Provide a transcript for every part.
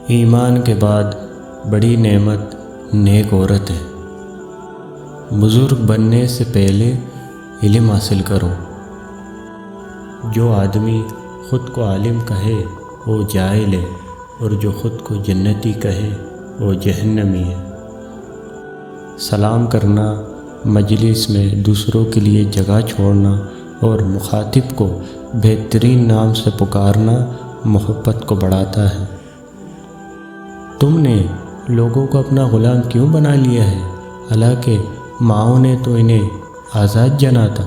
ایمان کے بعد بڑی نعمت نیک عورت ہے۔ بزرگ بننے سے پہلے علم حاصل کرو۔ جو آدمی خود کو عالم کہے وہ جاہل ہے، اور جو خود کو جنتی کہے وہ جہنمی ہے۔ سلام کرنا، مجلس میں دوسروں کے لیے جگہ چھوڑنا اور مخاطب کو بہترین نام سے پکارنا محبت کو بڑھاتا ہے۔ تم نے لوگوں کو اپنا غلام کیوں بنا لیا ہے، حالانکہ ماؤں نے تو انہیں آزاد جنا تھا۔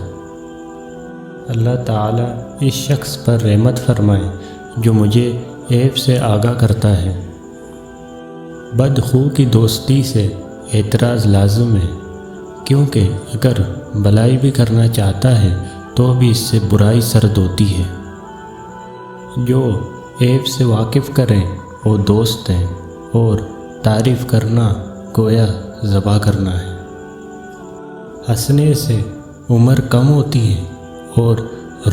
اللہ تعالیٰ اس شخص پر رحمت فرمائے جو مجھے عیب سے آگاہ کرتا ہے۔ بدخو کی دوستی سے اعتراض لازم ہے، کیونکہ اگر بھلائی بھی کرنا چاہتا ہے تو بھی اس سے برائی سرد ہوتی ہے۔ جو عیب سے واقف کریں وہ دوست ہیں، اور تعریف کرنا گویا ذبح کرنا ہے۔ ہنسنے سے عمر کم ہوتی ہے اور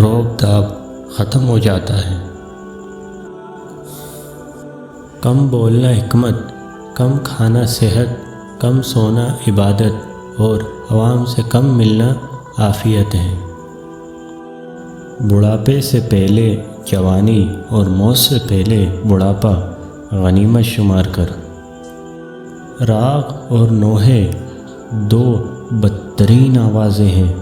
روب داب ختم ہو جاتا ہے۔ کم بولنا حکمت، کم کھانا صحت، کم سونا عبادت، اور عوام سے کم ملنا عافیت ہے۔ بڑھاپے سے پہلے جوانی اور موت سے پہلے بڑھاپا غنیمت شمار کر۔ راگ اور نوحے دو بدترین آوازیں ہیں۔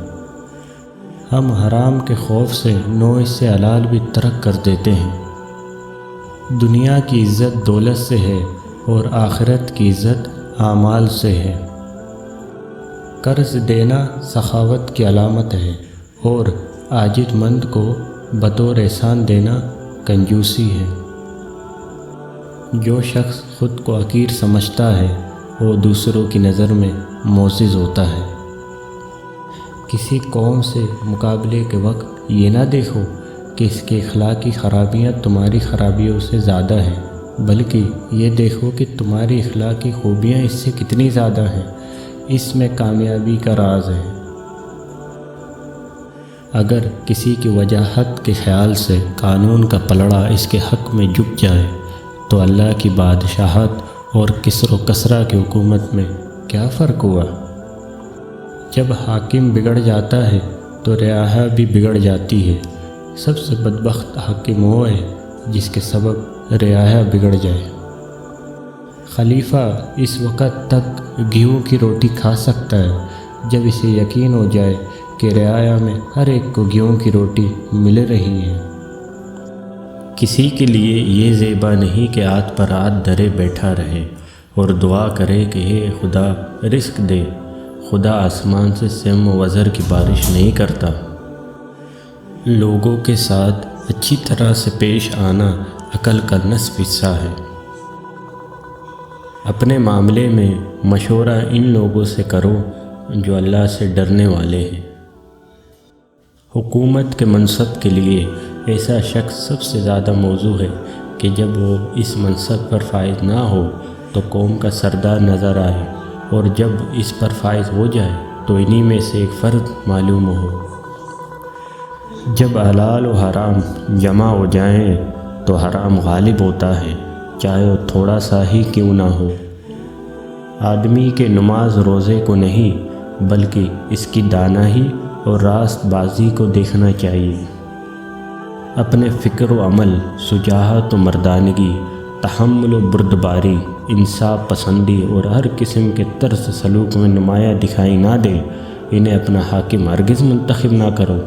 ہم حرام کے خوف سے نوح سے حلال بھی ترک کر دیتے ہیں۔ دنیا کی عزت دولت سے ہے اور آخرت کی عزت اعمال سے ہے۔ قرض دینا سخاوت کی علامت ہے، اور عاجز مند کو بطور احسان دینا کنجوسی ہے۔ جو شخص خود کو حقیر سمجھتا ہے وہ دوسروں کی نظر میں معزز ہوتا ہے۔ کسی قوم سے مقابلے کے وقت یہ نہ دیکھو کہ اس کے اخلاقی خرابیاں تمہاری خرابیوں سے زیادہ ہیں، بلکہ یہ دیکھو کہ تمہاری اخلاقی خوبیاں اس سے کتنی زیادہ ہیں۔ اس میں کامیابی کا راز ہے۔ اگر کسی کی وجاہت کے خیال سے قانون کا پلڑا اس کے حق میں جھک جائے تو اللہ کی بادشاہت اور کسر و کسرہ کی حکومت میں کیا فرق ہوا؟ جب حاکم بگڑ جاتا ہے تو رعایا بھی بگڑ جاتی ہے۔ سب سے بدبخت حاکم وہ ہے جس کے سبب رعایا بگڑ جائے۔ خلیفہ اس وقت تک گیہوں کی روٹی کھا سکتا ہے جب اسے یقین ہو جائے کہ رعایا میں ہر ایک کو گیہوں کی روٹی مل رہی ہے۔ کسی کے لیے یہ زیبا نہیں کہ ہاتھ پر ہاتھ دھرے بیٹھا رہے اور دعا کرے کہ اے خدا رزق دے۔ خدا آسمان سے سم و وزر کی بارش نہیں کرتا۔ لوگوں کے ساتھ اچھی طرح سے پیش آنا عقل کا نصف حصہ ہے۔ اپنے معاملے میں مشورہ ان لوگوں سے کرو جو اللہ سے ڈرنے والے ہیں۔ حکومت کے منصب کے لیے ایسا شخص سب سے زیادہ موزوں ہے کہ جب وہ اس منصب پر فائز نہ ہو تو قوم کا سردار نظر آئے، اور جب اس پر فائز ہو جائے تو انہی میں سے ایک فرد معلوم ہو۔ جب حلال و حرام جمع ہو جائیں تو حرام غالب ہوتا ہے، چاہے وہ تھوڑا سا ہی کیوں نہ ہو۔ آدمی کے نماز روزے کو نہیں بلکہ اس کی دانائی اور راست بازی کو دیکھنا چاہیے۔ اپنے فکر و عمل، شجاعت و مردانگی، تحمل و بردباری، انصاف پسندی اور ہر قسم کے طرز سلوک میں نمایاں دکھائی نہ دے، انہیں اپنا حاکم ہرگز منتخب نہ کرو۔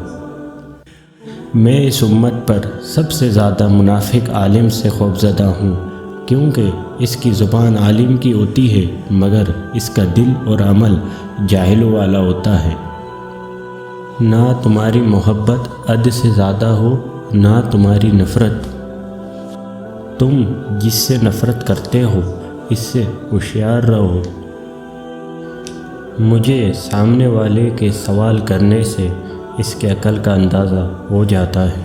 میں اس امت پر سب سے زیادہ منافق عالم سے خوفزدہ ہوں، کیونکہ اس کی زبان عالم کی ہوتی ہے مگر اس کا دل اور عمل جاہلوں والا ہوتا ہے۔ نہ تمہاری محبت حد سے زیادہ ہو، نہ تمہاری نفرت۔ تم جس سے نفرت کرتے ہو اس سے ہوشیار رہو۔ مجھے سامنے والے کے سوال کرنے سے اس کے عقل کا اندازہ ہو جاتا ہے۔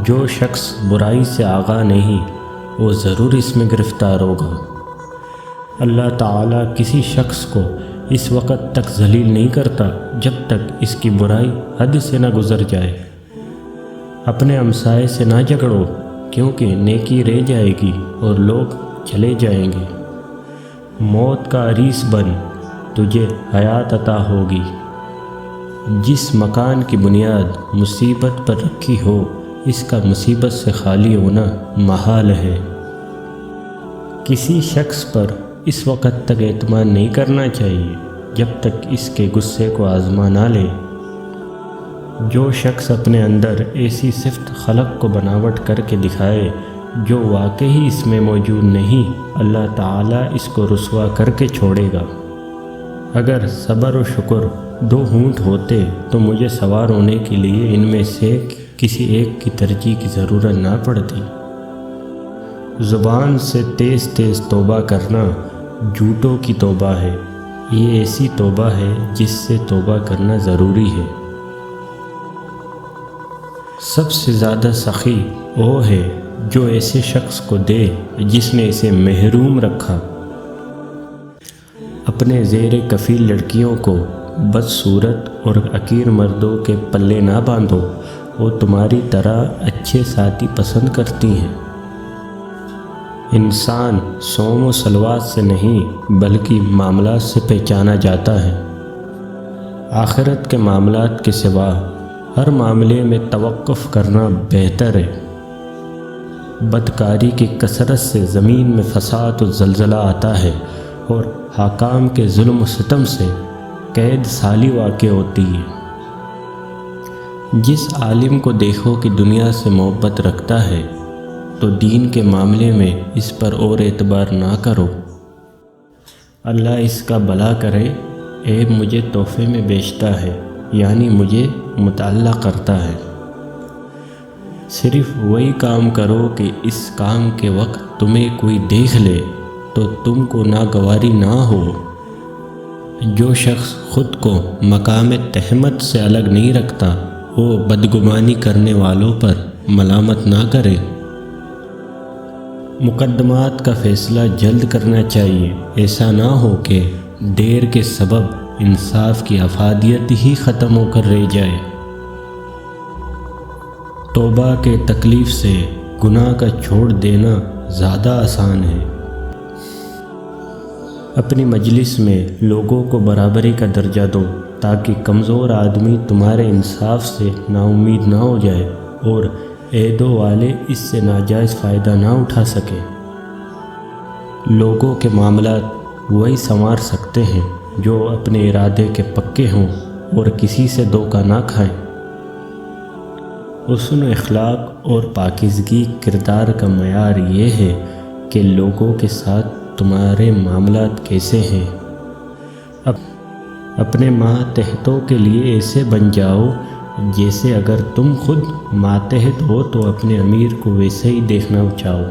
جو شخص برائی سے آگاہ نہیں وہ ضرور اس میں گرفتار ہوگا۔ اللہ تعالیٰ کسی شخص کو اس وقت تک ذلیل نہیں کرتا جب تک اس کی برائی حد سے نہ گزر جائے۔ اپنے ہمسائے سے نہ جھگڑو کیونکہ نیکی رہ جائے گی۔ اور لوگ چلے جائیں گے۔ موت کا عریس بن، تجھے حیات عطا ہوگی۔ جس مکان کی بنیاد مصیبت پر رکھی ہو، اس کا مصیبت سے خالی ہونا محال ہے۔ کسی شخص پر اس وقت تک اعتماد نہیں کرنا چاہیے جب تک اس کے غصے کو آزما نہ لے۔ جو شخص اپنے اندر ایسی صفت خلق کو بناوٹ کر کے دکھائے جو واقعی اس میں موجود نہیں، اللہ تعالیٰ اس کو رسوا کر کے چھوڑے گا۔ اگر صبر و شکر دو ہونٹ ہوتے تو مجھے سوار ہونے کے لیے ان میں سے کسی ایک کی ترجیح کی ضرورت نہ پڑتی۔ زبان سے تیز تیز توبہ کرنا جھوٹوں کی توبہ ہے۔ یہ ایسی توبہ ہے جس سے توبہ کرنا ضروری ہے۔ سب سے زیادہ سخی وہ ہے جو ایسے شخص کو دے جس نے اسے محروم رکھا۔ اپنے زیر کفیل لڑکیوں کو بدصورت اور حقیر مردوں کے پلے نہ باندھو، وہ تمہاری طرح اچھے ساتھی پسند کرتی ہیں۔ انسان صوم و صلوات سے نہیں بلکہ معاملات سے پہچانا جاتا ہے۔ آخرت کے معاملات کے سوا ہر معاملے میں توقف کرنا بہتر ہے۔ بدکاری کی کثرت سے زمین میں فساد و زلزلہ آتا ہے اور حکام کے ظلم و ستم سے قید سالی واقع ہوتی ہے۔ جس عالم کو دیکھو کہ دنیا سے محبت رکھتا ہے تو دین کے معاملے میں اس پر اور اعتبار نہ کرو۔ اللہ اس کا بھلا کرے، عیب مجھے تحفے میں بیچتا ہے، یعنی مجھے مطالعہ کرتا ہے۔ صرف وہی کام کرو کہ اس کام کے وقت تمہیں کوئی دیکھ لے تو تم کو ناگواری نہ ہو۔ جو شخص خود کو مقام تہمت سے الگ نہیں رکھتا، وہ بدگمانی کرنے والوں پر ملامت نہ کرے۔ مقدمات کا فیصلہ جلد کرنا چاہیے، ایسا نہ ہو کہ دیر کے سبب انصاف کی افادیت ہی ختم ہو کر رہ جائے۔ توبہ کے تکلیف سے گناہ کا چھوڑ دینا زیادہ آسان ہے۔ اپنی مجلس میں لوگوں کو برابری کا درجہ دو تاکہ کمزور آدمی تمہارے انصاف سے نا امید نہ ہو جائے اور عہدوں والے اس سے ناجائز فائدہ نہ اٹھا سکے۔ لوگوں کے معاملات وہی سنوار سکتے ہیں جو اپنے ارادے کے پکے ہوں اور کسی سے دھوکہ نہ کھائیں۔ حسن و اخلاق اور پاکیزگی کردار کا معیار یہ ہے کہ لوگوں کے ساتھ تمہارے معاملات کیسے ہیں۔ اپنے ماتحتوں کے لیے ایسے بن جاؤ جیسے اگر تم خود ماتحت ہو تو اپنے امیر کو ویسے ہی دیکھنا چاہو۔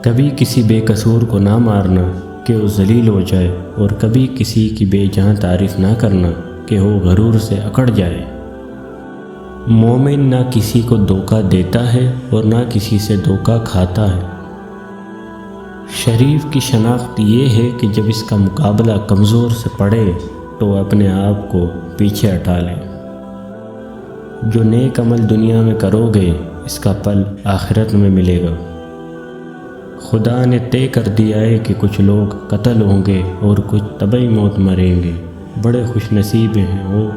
کبھی کسی بے قصور کو نہ مارنا کہ وہ ذلیل ہو جائے، اور کبھی کسی کی بے جان تعریف نہ کرنا کہ وہ غرور سے اکڑ جائے۔ مومن نہ کسی کو دھوکہ دیتا ہے اور نہ کسی سے دھوکہ کھاتا ہے۔ شریف کی شناخت یہ ہے کہ جب اس کا مقابلہ کمزور سے پڑے تو اپنے آپ کو پیچھے ہٹا لے۔ جو نیک عمل دنیا میں کرو گے اس کا پھل آخرت میں ملے گا۔ خدا نے طے کر دیا ہے کہ کچھ لوگ قتل ہوں گے اور کچھ طبعی موت مریں گے۔ بڑے خوش نصیب ہیں وہ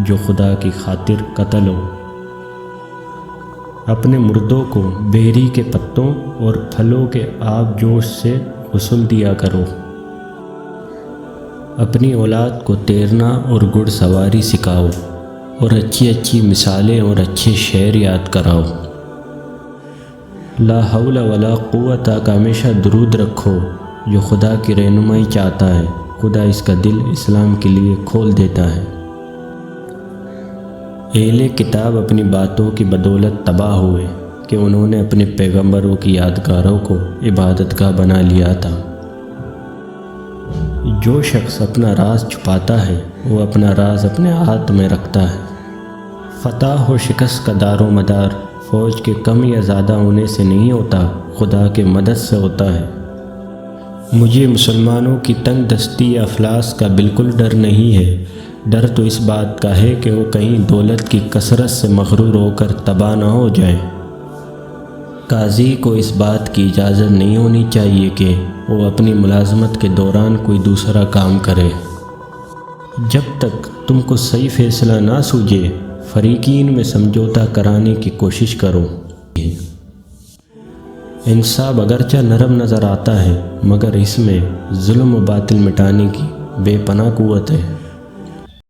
جو خدا کی خاطر قتل ہو۔ اپنے مردوں کو بیری کے پتوں اور پھلوں کے آب جوش سے غسل دیا کرو۔ اپنی اولاد کو تیرنا اور گھڑ سواری سکھاؤ اور اچھی اچھی مثالیں اور اچھے شعر یاد کراؤ۔ لا حول ولا قوت کا ہمیشہ درود رکھو۔ جو خدا کی رہنمائی چاہتا ہے خدا اس کا دل اسلام کے لیے کھول دیتا ہے۔ اہل کتاب اپنی باتوں کی بدولت تباہ ہوئے کہ انہوں نے اپنے پیغمبروں کی یادگاروں کو عبادت گاہ بنا لیا تھا۔ جو شخص اپنا راز چھپاتا ہے وہ اپنا راز اپنے ہاتھ میں رکھتا ہے۔ فتح و شکست کا دار و مدار فوج کے کم یا زیادہ ہونے سے نہیں ہوتا، خدا کے مدد سے ہوتا ہے۔ مجھے مسلمانوں کی تنگ دستی یا افلاس کا بالکل ڈر نہیں ہے۔ ڈر تو اس بات کا ہے کہ وہ کہیں دولت کی کثرت سے مغرور ہو کر تباہ نہ ہو جائیں۔ قاضی کو اس بات کی اجازت نہیں ہونی چاہیے کہ وہ اپنی ملازمت کے دوران کوئی دوسرا کام کرے۔ جب تک تم کو صحیح فیصلہ نہ سوجے، فریقین میں سمجھوتہ کرانے کی کوشش کرو۔ انصاف اگرچہ نرم نظر آتا ہے، مگر اس میں ظلم و باطل مٹانے کی بے پناہ قوت ہے۔